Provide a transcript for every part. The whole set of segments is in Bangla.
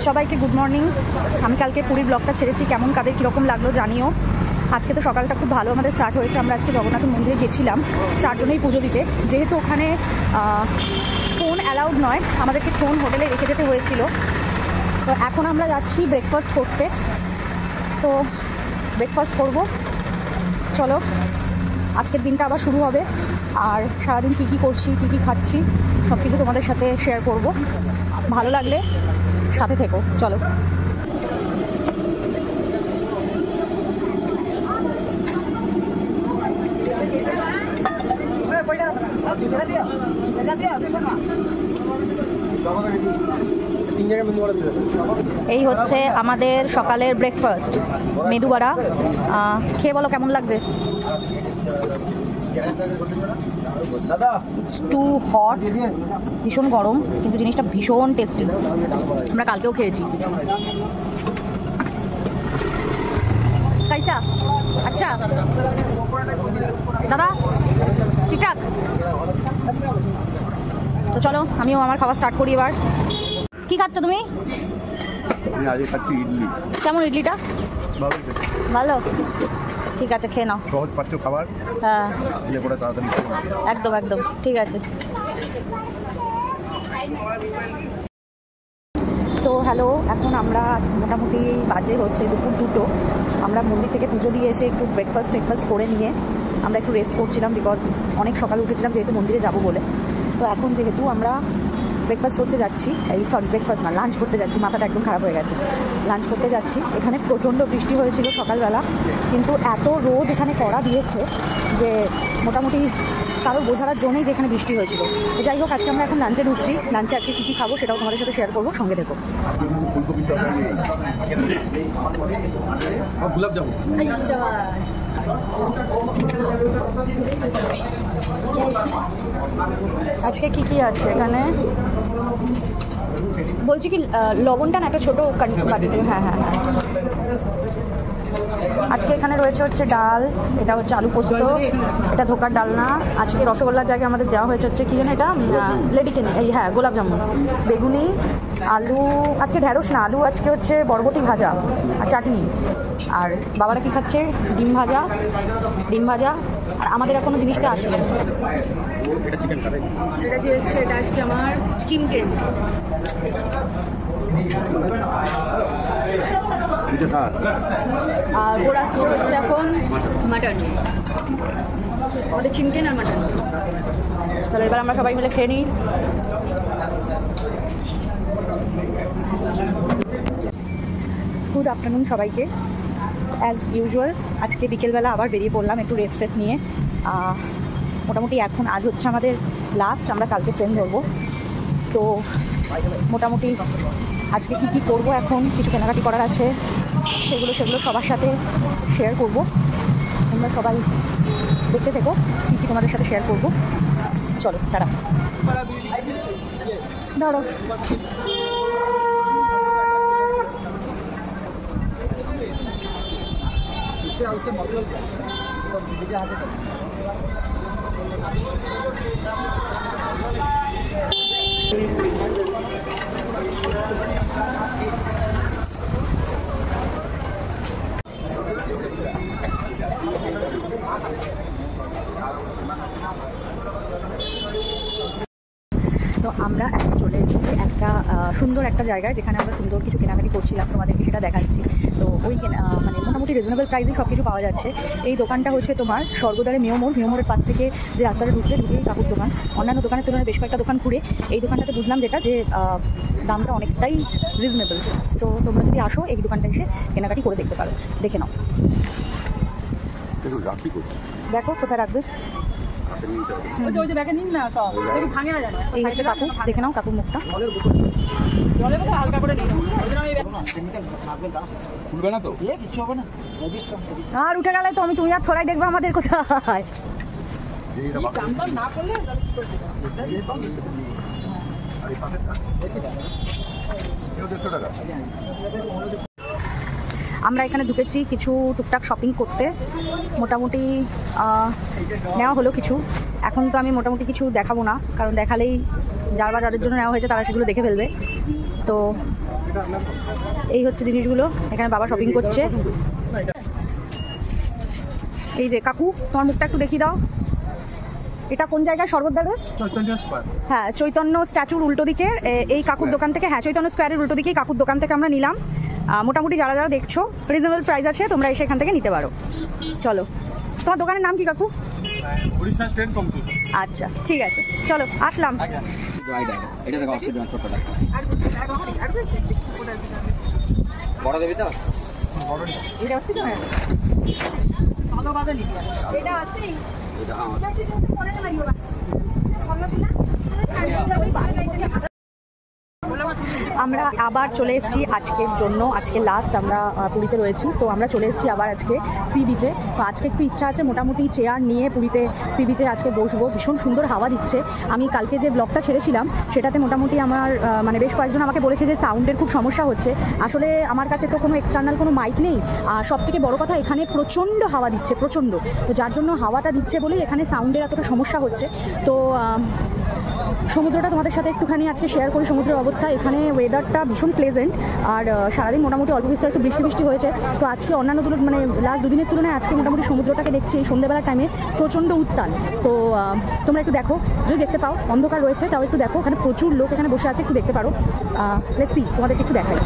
সবাইকে গুড মর্নিং। আমি কালকে পুরীর ব্লগটা ছেড়েছি, কেমন কাদের কীরকম লাগলো জানিও। আজকে তো সকালটা খুব ভালো আমাদের স্টার্ট হয়েছে। আমরা আজকে জগন্নাথ মন্দিরে গেছিলাম চারজনেই পুজো দিতে। যেহেতু ওখানে ফোন অ্যালাউড নয়, আমাদেরকে ফোন হোটেলে রেখে যেতে হয়েছিল। তো এখন আমরা যাচ্ছি ব্রেকফাস্ট করতে। তো ব্রেকফাস্ট করব, চলো। আজকের দিনটা আবার শুরু হবে, আর সারাদিন কী কী করছি, কী কী খাচ্ছি সব কিছু তোমাদের সাথে শেয়ার করব। ভালো লাগলে সাথে থেকো, চলো। এই হচ্ছে আমাদের সকালের ব্রেকফাস্ট, মেদু বড়া। খেয়ে বলো কেমন লাগবে। ইটস টু হট, ভীষণ গরম, কিন্তু জিনিসটা ভীষণ টেস্টি। আমরা কালকেও খেয়েছি। কাইসা? আচ্ছা দাদা, ঠিকঠাক। তো চলো, আমিও আমার খাবার স্টার্ট করি এবার। কি খাচ্ছ তুমি? কেমন ইডলিটা? ভালো, ঠিক আছে, খেয়ে নাও। সহজ পাচ্ছ খাবার। হ্যাঁ একদম একদম ঠিক আছে। তো হ্যালো, এখন আমরা মোটামুটি বাজে হচ্ছে দুপুর 2টো। আমরা মন্দির থেকে পুজো দিয়ে এসে একটু ব্রেকফাস্ট করে নিয়ে আমরা একটু রেস্ট করছিলাম, বিকজ অনেক সকালে উঠেছিলাম যেহেতু মন্দিরে যাব বলে। তো এখন যেহেতু আমরা ব্রেকফাস্ট করতে যাচ্ছি, ব্রেকফাস্ট না, লাঞ্চ করতে যাচ্ছি। মাথাটা একদম খারাপ হয়ে গেছে। লাঞ্চ করতে যাচ্ছি। এখানে প্রচণ্ড বৃষ্টি হয়েছিল সকালবেলা, কিন্তু এত রোদ এখানে কড়া দিয়েছে যে মোটামুটি কারোর বোঝার জন্যই যে এখানে বৃষ্টি হয়েছিল। তো যাই হোক, আজকে আমরা এখন লাঞ্চে ঢুকছি। লাঞ্চে আজকে কী কী খাবো সেটাও তোমাদের সাথে শেয়ার করবো, সঙ্গে দেখো। আজকে কি কি আছে এখানে বলছি কি, লবণটা না একটা ছোটো বাটিতে। হ্যাঁ হ্যাঁ হ্যাঁ, আজকে এখানে রয়েছে হচ্ছে ডাল, এটা হচ্ছে আলু পোস্ত, এটা ধোকার ডালনা। আজকে রসগোল্লার জায়গায় আমাদের দেওয়া হয়েছে হচ্ছে কি জানো এটা, লেডিকেনি, এই হ্যাঁ গোলাপ জামুন, বেগুনি, আলু, আজকে ঢ্যাঁড়স না, আলু আজকে হচ্ছে বরবটি ভাজা আর চাটনি। আর বাবারা কি খাচ্ছে? ডিম ভাজা। আর আমাদের এখনো জিনিসটা আসেনি। এটা কি এসছে? এটা আসছে আমার চিকেন। আর ওর আসছে হচ্ছে এখন মাটন। আমাদের চিকেন আর মাটন। চলো এবার আমরা সবাই মিলে খেয়ে নিই। গুড আফটারনুন সবাইকে। অ্যাজ ইউজুয়াল আজকে বিকেলবেলা আবার বেরিয়ে পড়লাম একটু রেস্ট নিয়ে। মোটামুটি এখন আজ হচ্ছে আমাদের লাস্ট, আমরা কালকে ট্রেন ধরবো। তো মোটামুটি আজকে কী কী করবো, এখন কিছু কেনাকাটি করার আছে, সেগুলো সবার সাথে শেয়ার করবো। তোমরা সবাই দেখতে থেকো, কী কী তোমাদের সাথে শেয়ার করবো। চলো তারা ধরো। তো আমরা এখন চলে এসেছি একটা সুন্দর একটা জায়গায়, যেখানে আমরা সুন্দর কিছু কেনাকাটি করছিলাম, তোমাদেরকে সেটা দেখাচ্ছি। তো ওই মানে মোটামুটি রিজনেবল প্রাইসে সব কিছু পাওয়া যাচ্ছে। এই দোকানটা হচ্ছে তোমার স্বর্গদ্বারে মেয়মোড়ের পাশ থেকে যে রাস্তাটা ঢুকছেই কাকুর দোকান। অন্যান্য দোকানের তুলনায় বেশ কয়েকটা দোকান ঘুরে এই দোকানটাতে বুঝলাম যেটা যে দামটা অনেকটাই রিজনেবল। তো তোমরা যদি আসো এই দোকানটা এসে কেনাকাটি করে দেখতে পারো, দেখে নাও। দেখো কোথায় রাখবে। এই হচ্ছে কাকু, দেখে নাও কাকুর মুখটা। আর উঠে গেলে তো তুমি আর থোড়াই দেখবে আমাদের কোথায়। আমরা এখানে ঢুকেছি কিছু টুকটাক শপিং করতে। মোটামুটি নেওয়া হলো কিছু। এখন তো আমি মোটামুটি কিছু দেখাবো না, কারণ দেখালেই যাদের জন্য নেওয়া হয়েছে তারা সেগুলো দেখে ফেলবে। তো এই হচ্ছে জিনিসগুলো, এখানে বাবা শপিং করছে। এই যে কাকু, তোমার মুখটা একটু দেখিয়ে দাও। এটা কোন জায়গায় সর্বদারের? হ্যাঁ, চৈতন্য স্ট্যাচুর উল্টো দিকে এই কাকুর দোকান থেকে, হ্যাঁ চৈতন্য স্কোয়ারের উল্টো দিকে কাকুর দোকান থেকে আমরা নিলাম। মোটামুটি যারা যারা দেখছো রিজনেবল প্রাইস আছে, তোমরা এসে এখান থেকে নিতে পারো। চলো, তোমার দোকানের নাম কি কাকু? আচ্ছা ঠিক আছে, চলো আসলাম। আমরা আবার চলে এসেছি আজকের জন্য, আজকে লাস্ট আমরা পুরীতে রয়েছি, তো আমরা চলে এসেছি আবার আজকে সি বিচে। তো আজকে একটু ইচ্ছা আছে মোটামুটি চেয়ার নিয়ে পুরীতে সি বিচে আজকে বসবো। ভীষণ সুন্দর হাওয়া দিচ্ছে। আমি কালকে যে ব্লগটা ছেড়েছিলাম সেটাতে মোটামুটি আমার মানে বেশ কয়েকজন আমাকে বলেছে যে সাউন্ডের খুব সমস্যা হচ্ছে। আসলে আমার কাছে তো কোনো এক্সটার্নাল কোনো মাইক নেই, আর সব থেকে বড়ো কথা এখানে প্রচণ্ড হাওয়া দিচ্ছে, প্রচণ্ড। তো যার জন্য হাওয়াটা দিচ্ছে বলেই এখানে সাউন্ডের এতটা সমস্যা হচ্ছে। তো সমুদ্রটা তোমাদের সাথে একটুখানি আজকে শেয়ার করি। সমুদ্রের অবস্থা, এখানে ওয়েদারটা ভীষণ প্লেজেন্ট, আর সারাদিন মোটামুটি অল্প বিস্তর একটু বৃষ্টি বৃষ্টি হয়েছে। তো আজকে অন্যান্য মানে লাস্ট দুদিনের তুলনায় আজকে মোটামুটি সমুদ্রটাকে দেখছি এই সন্ধ্যেবেলার টাইমে প্রচণ্ড উত্তাল। তো তোমরা একটু দেখো, যদি দেখতে পাও, অন্ধকার রয়েছে তাও একটু দেখো, ওখানে প্রচুর লোক এখানে বসে আছে, একটু দেখতে পারো। লেটস সি, তোমাদেরকে একটু দেখাই।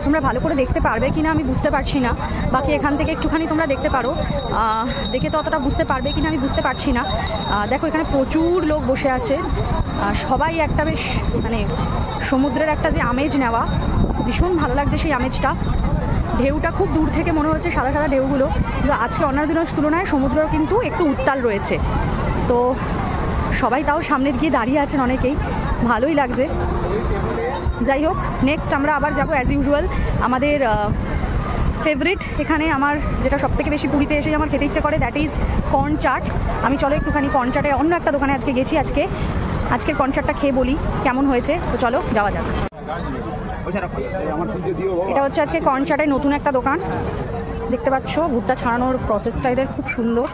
তোমরা ভালো করে দেখতে পারবে কিনা আমি বুঝতে পারছি না, বাকি এখান থেকে একটুখানি তোমরা দেখতে পারো। দেখে তো অতটা বুঝতে পারবে কিনা আমি বুঝতে পারছি না। দেখো এখানে প্রচুর লোক বসে আছে, সবাই একটা বেশ মানে সমুদ্রের একটা যে আমেজ নেওয়া, ভীষণ ভালো লাগছে সেই আমেজটা। ঢেউটা খুব দূর থেকে মনে হচ্ছে, সাদা সাদা ঢেউগুলো, কিন্তু আজকে অন্যান্য দিনের তুলনায় সমুদ্র কিন্তু একটু উত্তাল রয়েছে। তো সবাই তাও সামনে গিয়ে দাঁড়িয়ে আছেন অনেকেই, ভালোই লাগছে। যাই হোক, নেক্সট আমরা আবার যাবো অ্যাজ ইউজুয়াল আমাদের ফেভারিট, এখানে আমার যেটা সবথেকে বেশি পুরীতে এসে আমার খেতে ইচ্ছে করে, দ্যাট ইজ কর্ন চাট। আমি চলো একটুখানি কর্ন চাটে অন্য একটা দোকানে আজকে গেছি, আজকের কর্ন চাটটা খেয়ে বলি কেমন হয়েছে। তো চলো যাওয়া যাক। এটা হচ্ছে আজকে কর্ন চাটের নতুন একটা দোকান, দেখতে পাচ্ছ ভুট্টা ছাড়ানোর প্রসেসটা এদের খুব সুন্দর।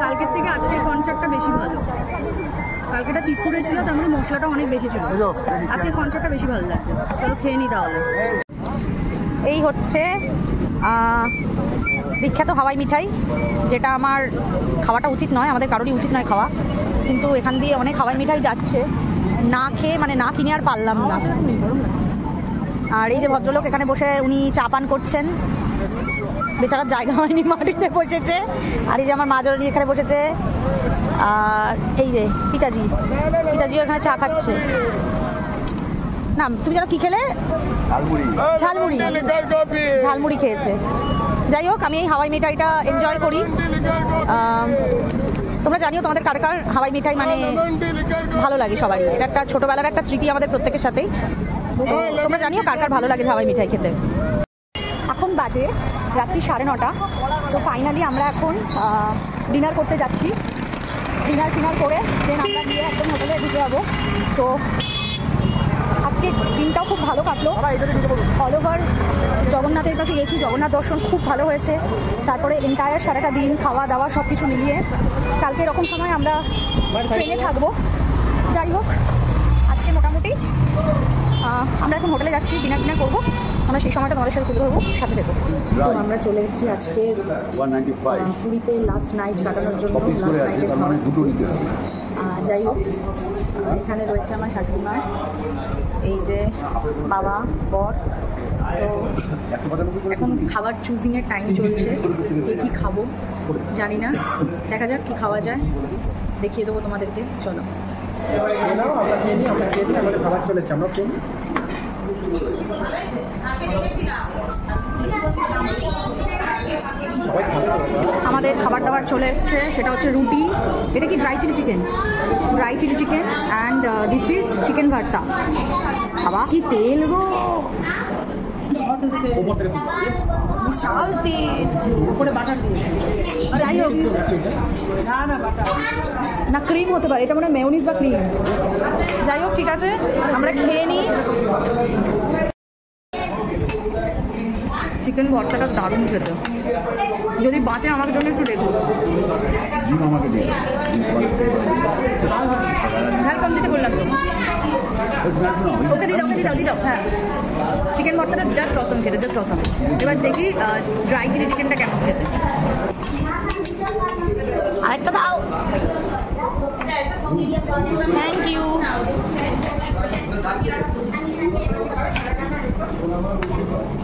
কালকের থেকে আজকের কনসার্টটা বেশি ভালো। কালকেটা চিট করেছিল, তার মধ্যে মশলাটা অনেক বেশি ছিল। আজকের কনসার্টটা বেশি ভালো লাগছে। চলো খেয়ে নি তাহলে। এই হচ্ছে বিখ্যাত হাওয়াই মিঠাই, যেটা আমার খাওয়াটা উচিত নয়, আমাদের কারোরই উচিত নয় খাওয়া, কিন্তু এখান দিয়ে অনেক হাওয়াই মিঠাই যাচ্ছে, না খেয়ে মানে না কিনে আর পারলাম না। আর এই যে ভদ্রলোক এখানে বসে উনি চা পান করছেন, বেচারার জায়গা হয়নি, মাটিতে বসেছে। আর এই যে আমার মা জননী এখানে বসেছে, আর এই যে পিতাজিও এখানে চা খাচ্ছে। না তুমি জানো কি খেলে? ঝালমুড়ি খেয়েছে। যাই হোক, আমি এই হাওয়াই মিঠাইটা এনজয় করি। তোমরা জানিও তোমাদের কার কার হাওয়াই মিঠাই মানে ভালো লাগে সবারই। এটা একটা ছোটোবেলার একটা স্মৃতি আমাদের প্রত্যেকের সাথেই। তো তোমরা জানিও কার কার ভালো লাগে হাওয়াই মিঠাই খেতে। এখন বাজে রাত্রি 9:30। তো ফাইনালি আমরা এখন ডিনার করতে যাচ্ছি। ডিনার করে দেন আমরা গিয়ে একদম হোটেলে ঢুকে যাবো। তো আজকে দিনটাও খুব ভালো কাটলো। অল ওভার জগন্নাথের কাছে গেছি, জগন্নাথ দর্শন খুব ভালো হয়েছে। তারপরে এন্টায়ার সারাটা দিন খাওয়া দাওয়া সব কিছু মিলিয়ে কালকে এরকম সময় আমরা ট্রেনে থাকবো। যাই হোক, আজকে মোটামুটি আমরা এখন হোটেলে যাচ্ছি, ডিনার করবো। আমরা সেই সময়টা তোমাদের সাথে তুলে ধরবো, সাথে থেকো। তো আমরা চলে এসেছি আজকে পুরীতে লাস্ট নাইট কাটানোর জন্য। যাই হোক, এখানে রয়েছে আমার শাশুড়ি মা, এই যে বাবা, বর। তো এখন খাবার চুজিংয়ের টাইম চলছে, কী খাবো জানি না, দেখা যাক কী খাওয়া যায়, দেখিয়ে দেবো তোমাদেরকে। চলো খাবার চলেছে, আমরা আমাদের খাবার দাবার চলে এসছে, সেটা হচ্ছে রুটি। এটা কি dry chilli chicken and this is chicken bharta. বাবা কি তেল গো, বিশাল তেল, উপরে বাটার দিয়ে। যাই হোক, না ক্রিম হতে পারে, এটা মনে হয় মেয়োনিজ বা ক্রিম। যাই হোক, ঠিক আছে, আমরা খেয়ে নিই। চিকেন ভর্তাটা দারুণ খেতে, যদি বাঁচে আমাদের জন্য একটু রেখো। ঝাল কম দিতে বললাম তো, ওকে দিয়ে দাও। হ্যাঁ, চিকেন ভর্তাটা জাস্ট অসম খেতে, জাস্ট অসম। এবার দেখি ড্রাই চিলি চিকেনটা কেমন খেতে। আরেকটা দাও। Thank you.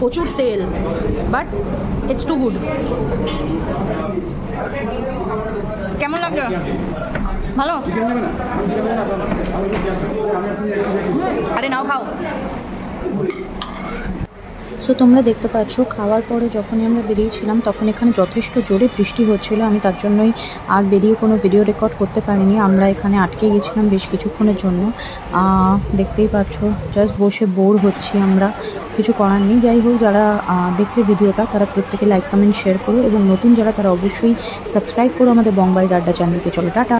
প্রচুর তেল, বাট ইটস টু গুড। কেমন লাগলো? ভালো? আরে নাও, খাও। সো তোমরা দেখতে পাচ্ছ খাওয়ার পরে যখনই আমরা বেরিয়েছিলাম তখন এখানে যথেষ্ট জোরে বৃষ্টি হচ্ছিল। আমি তার জন্যই আর বেরিয়ে কোনো ভিডিও রেকর্ড করতে পারিনি। আমরা এখানে আটকে গেছিলাম বেশ কিছুক্ষণের জন্য। দেখতেই পাচ্ছ জাস্ট বসে বোর হচ্ছি আমরা, কিছু করার নেই। যাই হোক, যারা দেখলে ভিডিওটা তারা প্রত্যেকে লাইক কমেন্ট শেয়ার করো, এবং নতুন যারা তারা অবশ্যই সাবস্ক্রাইব করো আমাদের বং বাড়ির আড্ডা চ্যানেলকে। চলো টাটা।